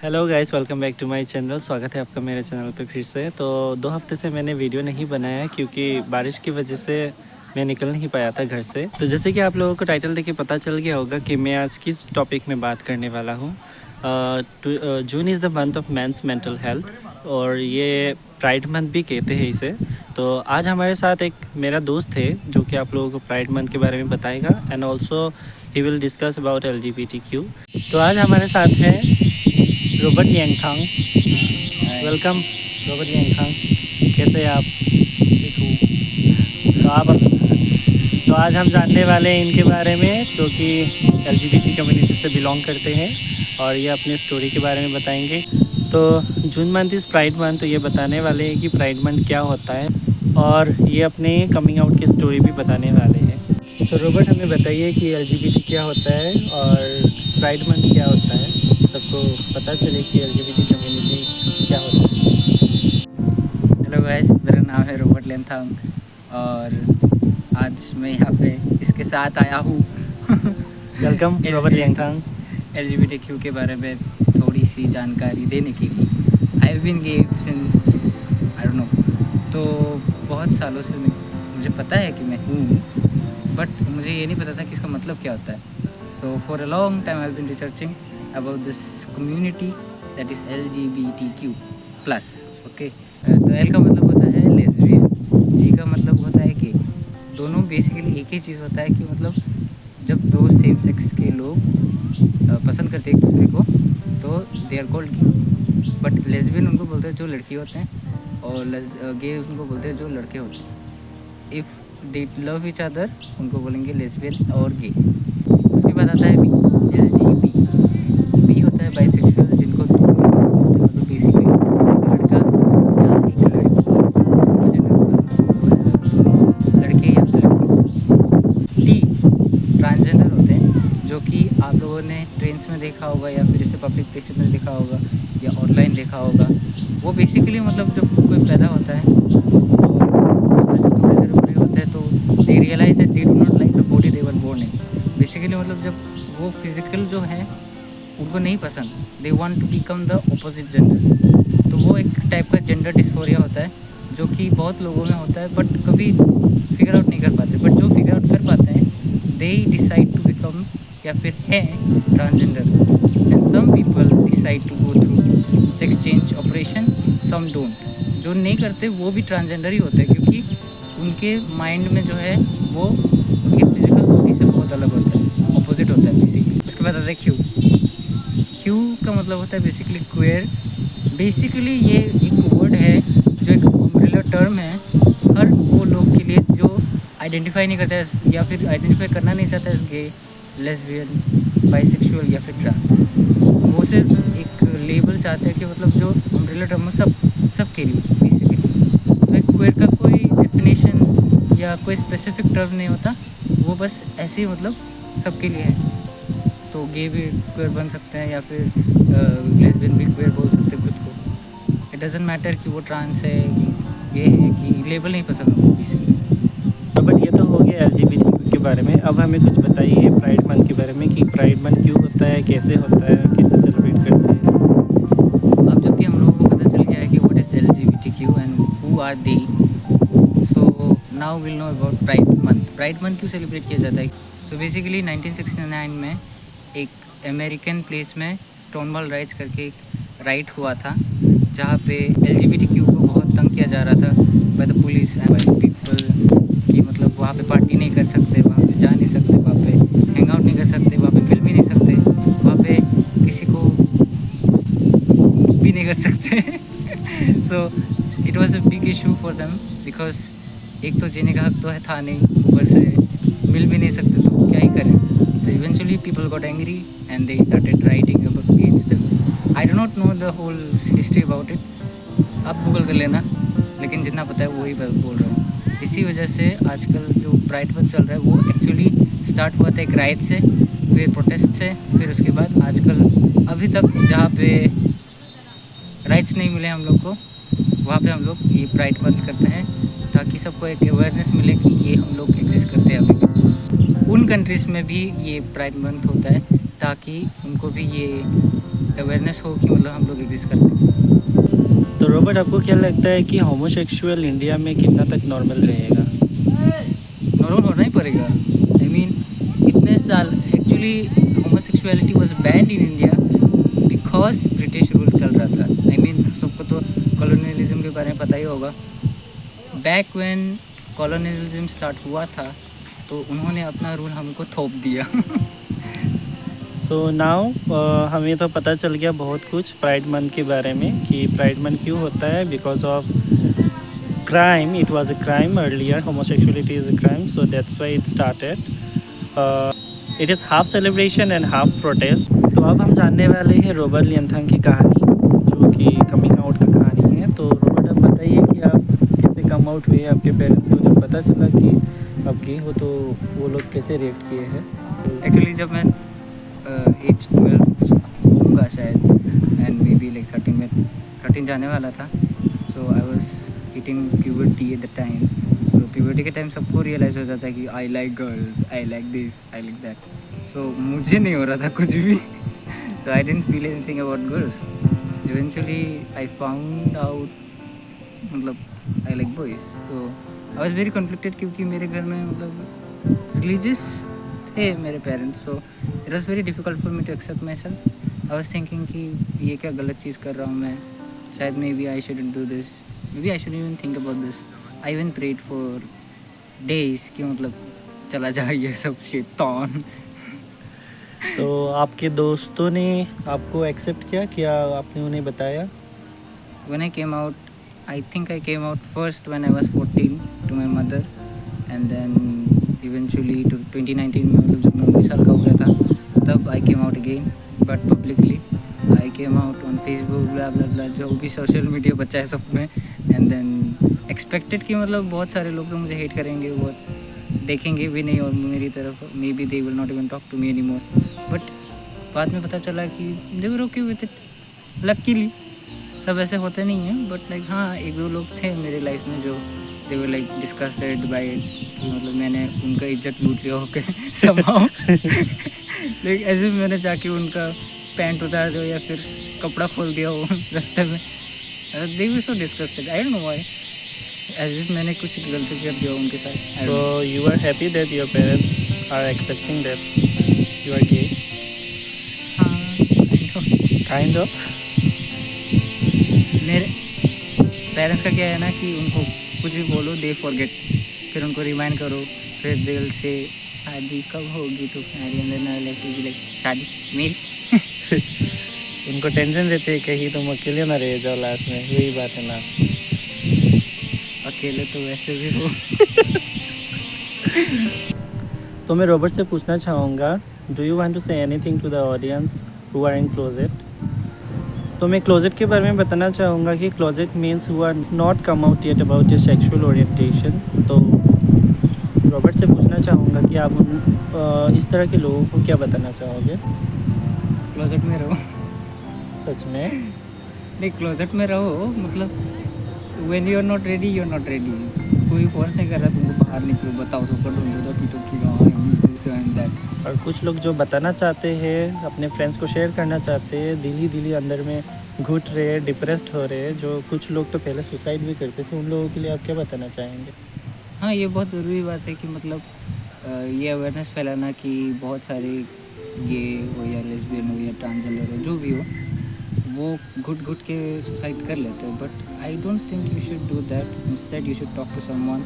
Hello guys, welcome back to my channel. स्वागत है आपका मेरे चैनल पे फिर से। तो 2 हफ्ते से मैंने वीडियो नहीं बनाया है क्योंकि बारिश की वजह से मैं निकल नहीं पाया था घर से। तो जैसे कि आप लोगों को टाइटल देख के पता चल गया होगा कि मैं आज किस टॉपिक में बात करने वाला हूँ। June is the month of men's mental health और ये प्राइड मंथ भी कहते हैं इसे। तो आज हमारे साथ एक मेरा दोस्त है जो कि आप लोगों को प्राइड मंथ के बारे में बताएगा and also he will discuss about LGBTQ। तो आज हमारे साथ है रॉबर्ट यांगथांग। वेलकम रॉबर्ट यांगथांग, कैसे हैं आप? ठीक हूँ। तो आप तो आज हम जानने वाले हैं इनके बारे में जो कि LGBT कम्युनिटी से बिलोंग करते हैं और ये अपनी स्टोरी के बारे में बताएंगे। तो June month is pride month, तो ये बताने वाले हैं कि प्राइड मंथ क्या होता है और ये अपने कमिंग आउट की स्टोरी भी बताने वाले हैं। तो रॉबर्ट, हमें बताइए कि LGBT क्या होता है और प्राइड मंथ क्या होता है, सबको पता चले कि LGBT कम्युनिटी क्या होता है। हेलो गाइस, मेरा नाम है रॉबर्ट लेंथांग और आज मैं यहाँ पे इसके साथ आया हूँ वेलकम रॉबर्ट यांगथांग। LGBTQ के बारे में थोड़ी सी जानकारी देने के लिए। I have been gay since I don't know, तो बहुत सालों से मुझे पता है कि मैं हूँ, बट मुझे ये नहीं पता था कि इसका मतलब क्या होता है। So for a long time I have been researching about this community that is LGBTQ plus. Okay, तो L का मतलब होता है लेस्बियन, G का मतलब होता है कि दोनों बेसिकली एक ही चीज़ होता है कि मतलब जब दो सेम सेक्स के लोग पसंद करते हैं एक दूसरे को तो they are called gay. But lesbian उनको बोलते हैं जो लड़की होते हैं और गे उनको बोलते हैं जो लड़के होते हैं। If they love each other उनको बोलेंगे लेस्बियन और गे। उसके बाद आता है बी, LGB। बी होता है बाइसेक्सुअल, जिनको दो भी पसंद होते हैं, मतलब बेसिकली एक लड़का या एक लड़की, दोनों जेंडर को पसंद होता है, लड़के या लड़की। टी ट्रांसजेंडर होते हैं, जो कि आप लोगों ने ट्रेन्स में देखा होगा या फिर इससे पब्लिक प्लेसेस में देखा होगा या ऑनलाइन देखा होगा। वो बेसिकली मतलब जब कोई पैदा होता है और वैसे थोड़े देर बड़े होते हैं तो they realize that they do not like the body they were born in. Basically मतलब जब वो फिजिकल जो है उनको नहीं पसंद, they want to become the opposite gender. तो वो एक टाइप का जेंडर डिस्फोरिया होता है जो कि बहुत लोगों में होता है बट कभी फिगर आउट नहीं कर पाते। बट जो फिगर आउट कर पाते हैं दे डिसाइड टू बिकम या फिर है transgender. And some people decide to go through sex change operation, some don't. जो नहीं करते वो भी ट्रांसजेंडर ही होते हैं क्योंकि उनके माइंड में जो है वो उनकी फिजिकल बॉडी से बहुत अलग होता है, अपोजिट होता है बेसिकली। उसके बाद आता है क्यू। क्यू का मतलब होता है बेसिकली क्वेयर। बेसिकली ये एक वर्ड है जो एक अम्ब्रेला टर्म है हर वो लोग के लिए जो आइडेंटिफाई नहीं करता है या फिर आइडेंटिफाई करना नहीं चाहता है गे, लेस्बियन, बाइसेक्सुअल या फिर ट्रांस। वो सिर्फ एक लेबल चाहते हैं कि मतलब जो अम्ब्रेला टर्म है सब के लिए बेसिकली। तो एक क्वेयर का कोई डेफिनेशन या कोई स्पेसिफिक टर्म नहीं होता, वो बस ऐसे ही मतलब सबके लिए है। तो गे भी क्वेयर बन सकते हैं या फिर लेस्बियन भी क्वेयर बोल सकते हैं खुद को। इट डजेंट मैटर कि वो ट्रांस है कि ये है कि लेबल नहीं पसंद हो बेसिकली। बट ये तो हो गया LGBT के बारे में। अब हमें कुछ बताइए प्राइड मंथ के बारे में कि प्राइड मंथ क्यों होता है, कैसे होता है, कैसे सेलिब्रेट करते हैं। अब जबकि हम लोगों को पता चल गया है कि what is LGBTQ and who are they, so now will know about pride month. Pride month क्यों सेलिब्रेट किया जाता है? सो बेसिकली 1969 में एक अमेरिकन प्लेस में स्टोनवॉल राइट्स करके एक राइट हुआ था जहाँ पे LGBTQ को बहुत तंग किया जा रहा था by the police and by people कि मतलब वहाँ पे पार्टी नहीं कर सकते, वहाँ पे जा नहीं सकते, वहाँ पे हैंग आउट नहीं कर सकते, वहाँ पे मिल भी नहीं सकते, वहाँ पे किसी को भी नहीं कर सकते। सो it was a big issue for them because एक तो जीने का हक तो है था नहीं, ऊपर से मिल भी नहीं सकते तो क्या ही करें। So eventually people got angry and they started writing about against them. I do not know the whole history about it. आप गूगल कर लेना, लेकिन जितना पता है वही बोल रहा हूँ। इसी वजह से आजकल जो प्राइड मंथ चल रहा है वो एक्चुअली स्टार्ट हुआ था एक राइट से, फिर प्रोटेस्ट से, फिर उसके बाद आजकल अभी तक जहाँ पे राइट्स नहीं मिले हम लोग को वहाँ पे हम लोग ये प्राइड मंथ करते हैं ताकि सबको एक अवेयरनेस मिले कि ये हम लोग एग्जिस्ट करते हैं अभी। उन कंट्रीज़ में भी ये प्राइड मंथ होता है ताकि उनको भी ये अवेयरनेस हो कि मतलब हम लोग एग्जिस्ट करते हैं। तो रॉबर्ट, आपको क्या लगता है कि होमोसेक्सुअल इंडिया में कितना तक नॉर्मल रहेगा? नॉर्मल होना ही पड़ेगा। आई मीन इतने साल actually homosexuality was band in India because British rule चल रहा था। आई मीन सबको तो कॉलोनियलिज्म के बारे में पता ही होगा। बैक व्हेन कॉलोनियलिज्म स्टार्ट हुआ था तो उन्होंने अपना रूल हमको थोप दिया। सो नाउ हमें तो पता चल गया बहुत कुछ प्राइड मंथ के बारे में कि प्राइड मंथ क्यों होता है। Because of crime, it was a crime earlier, homosexuality is a crime, so that's why it started. It is half celebration and half protest. तो अब हम जानने वाले हैं रॉबर्ट लियंथन की कहानी, जो कि कमिंग आउट का कहानी है। तो रॉबर्ट, आप बताइए कि आप कैसे कम आउट हुए, आपके पेरेंट्स को जब पता चला कि आप गे हो तो वो लोग कैसे रिएक्ट किए हैं? एक्चुअली जब मैं एज 12 होऊंगा शायद एंड मे बी लाइक 13 जाने वाला था। So I was hitting puberty at the time. So puberty के टाइम सबको रियलाइज़ हो जाता है कि I like girls, I like this, I like that. So मुझे नहीं हो रहा था कुछ भी। So I didn't feel anything about girls. Eventually I found out मतलब आई लाइक बॉयज़। तो आई वाज वेरी कॉन्फ्लिक्टेड क्योंकि मेरे घर में मतलब रिलीजियस थे मेरे parents. So it was very difficult for me to accept my self. I was thinking कि ये क्या गलत चीज़ कर रहा हूँ मैं, शायद maybe I shouldn't do this, maybe I should even think about this. I even prayed for days कि मतलब चला जाए ये सब शैतान। तो आपके दोस्तों ने आपको एक्सेप्ट किया, क्या आपने उन्हें बताया? When I came out, I think I came out first when I was 14 to my mother, and then eventually to 2019 में मतलब जब मैं 19 साल का हो गया था तब I came out again, but publicly I came out on Facebook blah blah blah जो भी सोशल मीडिया बचा है सब में। and then expected कि मतलब बहुत सारे लोग तो मुझे हेट करेंगे, वो देखेंगे भी नहीं और मेरी तरफ maybe they will not even talk to me anymore. But बाद में पता चला कि they were okay with it. Luckily सब ऐसे होते नहीं हैं, बट लाइक हाँ एक दो लोग थे मेरे लाइफ में जो दे वर लाइक डिस्कस्टेड बाय कि मतलब मैंने उनका इज्जत लूट लिया होके somehow। लाइक ऐसे मैंने जाके उनका पैंट उतार दिया या फिर कपड़ा खोल दिया हो रास्ते में। They were so disgusted, I don't know why, as if मैंने कुछ गलती कर दिया उनके साथ। So you are happy that your parents are accepting that you are gay? हाँ Kind of. मेरे पेरेंट्स का क्या है ना कि उनको कुछ भी बोलो दे फॉरगेट, फिर उनको रिमाइंड करो, फिर दिल से शादी कब होगी तो लाइक शादी मेरी। उनको टेंशन रहती है कहीं तुम अकेले ना रह जाओ लास्ट में, यही बात है ना? अकेले तो वैसे भी हो। तो मैं रॉबर्ट से पूछना चाहूँगा, do you want to say anything to the audience who are in closet? तो मैं क्लोजेट के बारे में बताना चाहूँगा कि closet means who are not come out yet about your sexual orientation. तो रॉबर्ट से पूछना चाहूँगा कि आप इस तरह के लोगों को क्या बताना चाहोगे? क्लोजेट में रहो। सच में? नहीं क्लोजेट में रहो मतलब when you are not ready you are not ready. कोई फोर्स नहीं कर रहा तुमको बाहर निकलो, बताओ सुपर ढूंढो पीटो की एंड दैट। और कुछ लोग जो बताना चाहते हैं, अपने फ्रेंड्स को शेयर करना चाहते हैं, दिली अंदर में घुट रहे, डिप्रेस्ड हो रहे, जो कुछ लोग तो पहले सुसाइड भी करते थे, उन लोगों के लिए आप क्या बताना चाहेंगे? हाँ ये बहुत ज़रूरी बात है कि मतलब ये अवेयरनेस फैलाना कि बहुत सारे गे हो या लेस्बियन हो या ट्रांसजेंडर हो जो भी हो वो घुट के सुसाइड कर लेते हैं। But I don't think you should do that, instead you should talk to someone,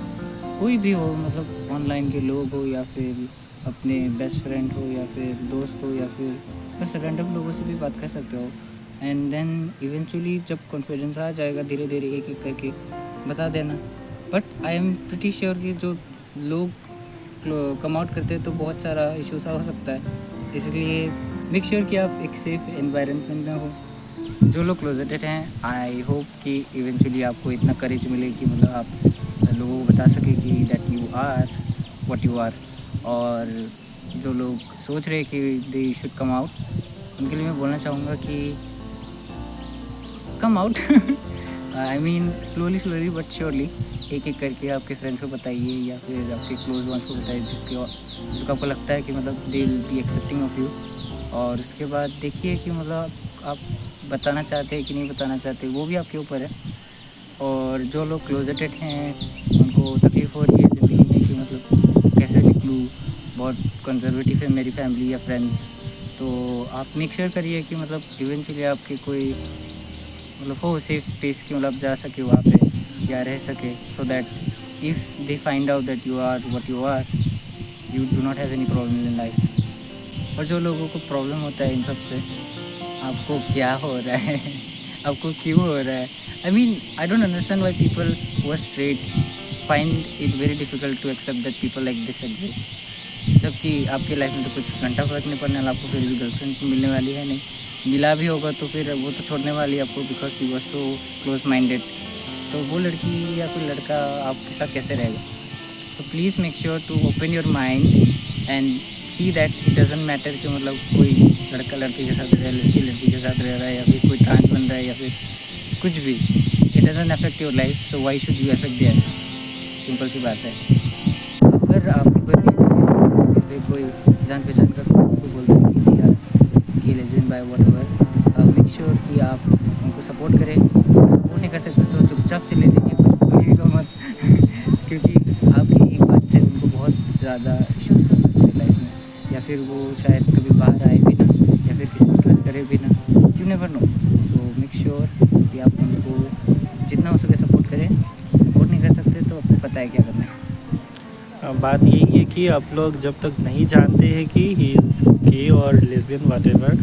कोई भी हो, मतलब ऑनलाइन के लोग हो या फिर अपने बेस्ट फ्रेंड हो या फिर दोस्त हो या फिर बस रैंडम लोगों से भी बात कर सकते हो। एंड देन इवेंचुअली जब कॉन्फिडेंस आ जाएगा धीरे धीरे एक एक करके बता देना। But I am pretty sure कि जो लोग कम आउट करते हैं तो बहुत सारा इश्यूज हो सकता है, इसलिए मेक श्योर कि आप एक सेफ एनवायरनमेंट में हो। जो लोग क्लोजेटेड हैं आई होप कि इवेंचुअली आपको इतना करेज मिले कि मतलब आप लोगों को बता सके कि that you are what you are. और जो लोग सोच रहे कि दे शुड कम आउट, उनके लिए मैं बोलना चाहूँगा कि come out. I mean slowly but surely एक एक करके आपके फ्रेंड्स को बताइए या फिर आपके क्लोज वंस को बताइए जिसको आपको लगता है कि मतलब they will be accepting of you. और उसके बाद देखिए कि मतलब आप बताना चाहते हैं कि नहीं बताना चाहते, वो भी आपके ऊपर है। और जो लोग क्लोजेटेड हैं उनको तकलीफ़ हो रही है ज़िंदगी में कि मतलब कैसे निकलूँ, बहुत कंजर्वेटिव है मेरी फैमिली या फ्रेंड्स, तो आप मेक श्योर करिए कि मतलब इवेंचुअली आपके कोई मतलब हो सेफ स्पेस कि मतलब जा सके वहाँ पे या रह सके, so that if they find out that you are what you are, you do not have any problem in life. और जो लोगों को प्रॉब्लम होता है इन सब से, आपको क्या हो रहा है आपको क्यों हो रहा है, I mean I don't understand why people who are straight find it very difficult to accept that people like this exist. जबकि आपकी लाइफ में तो कुछ घंटा फर्क नहीं पड़ने वाला, आपको फिर भी गर्लफ्रेंड तो मिलने वाली है नहीं, मिला भी होगा तो फिर वो तो छोड़ने वाली है आपको, because you are so close minded. तो वो लड़की या फिर लड़का आपके साथ कैसे रहेगा? So please make sure to open your mind and see that it doesn't matter कि मतलब कोई लड़का लड़के के साथ रह रहा है, लड़की लड़की के साथ रह रहा है, या फिर कोई ट्रांस बन रहा है, या फिर कुछ भी, it doesn't affect your life, so why should you affect this? Simple सी बात है। अगर आपकी कोई कोई जान पहचान का कोई बोलते हैं कि यार कि legend by what ever, make sure कि आप उनको सपोर्ट करें। सपोर्ट नहीं कर सकते तो चुपचाप चले जाइए, कुछ बोलिएगा मत क्योंकि आपकी एक बात से उनको बहुत ज़्यादा इश्यूज हो सकते हैं लाइफ में, या फिर वो शायद कभी बाहर आए भी ना, या फिर किसी को ट्रस्ट करे भी ना, you never know. So make sure कि आप उनको जितना हो सके सपोर्ट करें। सपोर्ट नहीं कर सकते तो आपको पता है क्या करना है। बात यही है कि आप लोग जब तक नहीं जानते हैं कि ही गे और लेस्बियन व्हाटएवर,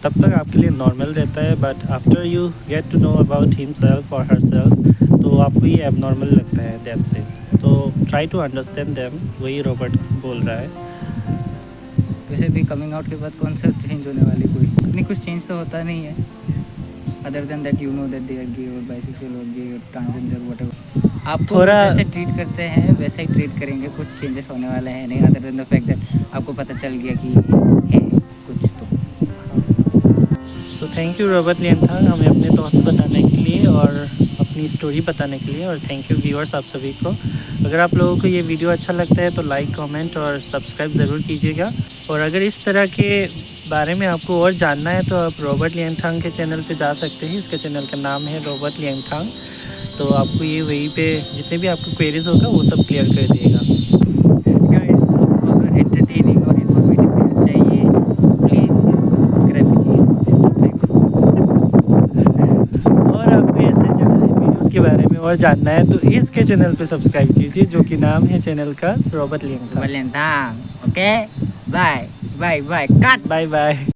तब तक आपके लिए नॉर्मल रहता है, but after you get to know about himself और हरसेल्फ तो आपको ये एबनॉर्मल लगता है, दैट्स इट। तो ट्राई टू अंडरस्टैंड देम, वही रॉबर्ट बोल रहा है। वैसे भी कमिंग आउट के बाद कौन सा चेंज होने वाली, कोई नहीं, कुछ चेंज तो होता नहीं है, other than that you know that they are gay और बाइसेक्सुअल और गे और ट्रांसजेंडर व्हाटएवर। आपको थोड़ा- जैसे ट्रीट करते हैं वैसा ही ट्रीट करेंगे, कुछ चेंजेस होने वाले हैं नहीं, other than the fact that आपको पता चल गया कि है कुछ तो। सो थैंक यू रॉबर्ट लिएंथांग हमें अपने थॉट्स बताने के लिए और अपनी स्टोरी बताने के लिए, और थैंक यू व्यूअर्स आप सभी को। अगर आप लोगों को ये वीडियो अच्छा लगता है तो लाइक, कमेंट और सब्सक्राइब ज़रूर कीजिएगा। और अगर इस तरह के बारे में आपको और जानना है तो आप रॉबर्ट लिएंथांग के चैनल पे जा सकते हैं। इसके चैनल का नाम है रॉबर्ट लिएंथांग। तो आपको ये वहीं पे जितने भी आपको क्वेरीज होगा वो सब क्लियर कर देगा। गाइस, आपको अगर एंटरटेनिंग और इन्फॉर्मेटिव वीडियो चाहिए तो प्लीज़ इसको सब्सक्राइब कीजिए, इस तबले को। और आपको ऐसे चैनल वीडियोस के बारे में और जानना है तो इसके चैनल पे सब्सक्राइब कीजिए, जो कि नाम है चैनल का Robert Lianthang. Okay, bye bye bye, cut. Bye bye.